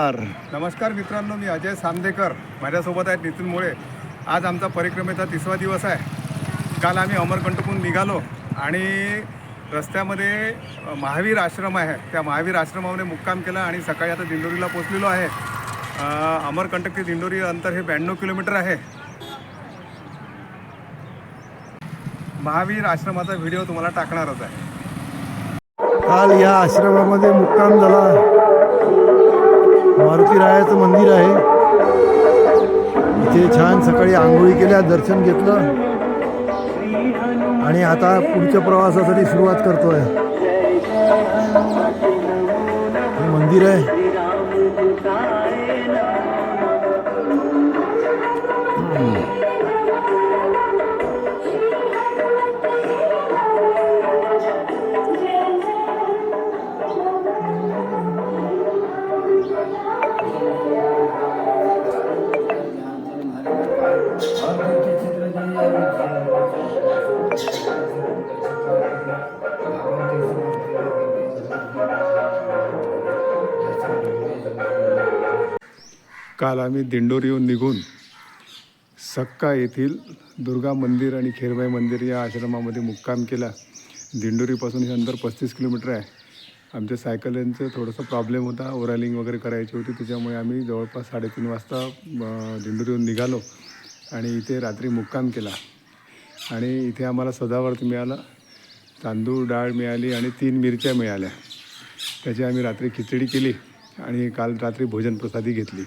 नमस्कार. नमस्कार मित्रांनो, मी अजय सांदेकर. माझ्यासोबत आहेत नितीन मुळे. आज आमचा परिक्रमेचा 3वा दिवस आहे. काल आम्ही अमरकंटकहून निघालो आणि रस्त्यामध्ये महावीर आश्रम आहे, त्या महावीर आश्रमामध्ये मुक्काम केला आणि सकाळी आता दिंडोरीला पोचलेलो आहे. अमरकंटक ते दिंडोरी अंतर हे 92 किलोमीटर आहे. महावीर आश्रमाचा व्हिडिओ तुम्हाला टाकणारच आहे. काल या आश्रमामध्ये मुक्काम झाला. मारुतीरायाचं मंदिर आहे. इथे छान सकाळी आंघोळी केल्या, दर्शन घेतलं आणि आता पुढच्या प्रवासासाठी सुरुवात करतोय. हे मंदिर आहे. काल आम्ही दिंडोरीहून निघून सक्का येथील दुर्गा मंदिर आणि खेरबाई मंदिर या आश्रमामध्ये मुक्काम केला. दिंडोरीपासून हे अंतर 35 किलोमीटर आहे. आमच्या सायकलींचं थोडंसं प्रॉब्लेम होता, ओव्हरहॅलिंग वगैरे करायची होती, त्याच्यामुळे आम्ही जवळपास 3:30 वाजता दिंडोरीहून निघालो आणि इथे रात्री मुक्काम केला. आणि इथे आम्हाला सदावर्त मिळालं, तांदूळ डाळ मिळाली आणि 3 मिरच्या मिळाल्या. त्याची आम्ही रात्री खिचडी केली आणि काल रात्री भोजन प्रसादी घेतली.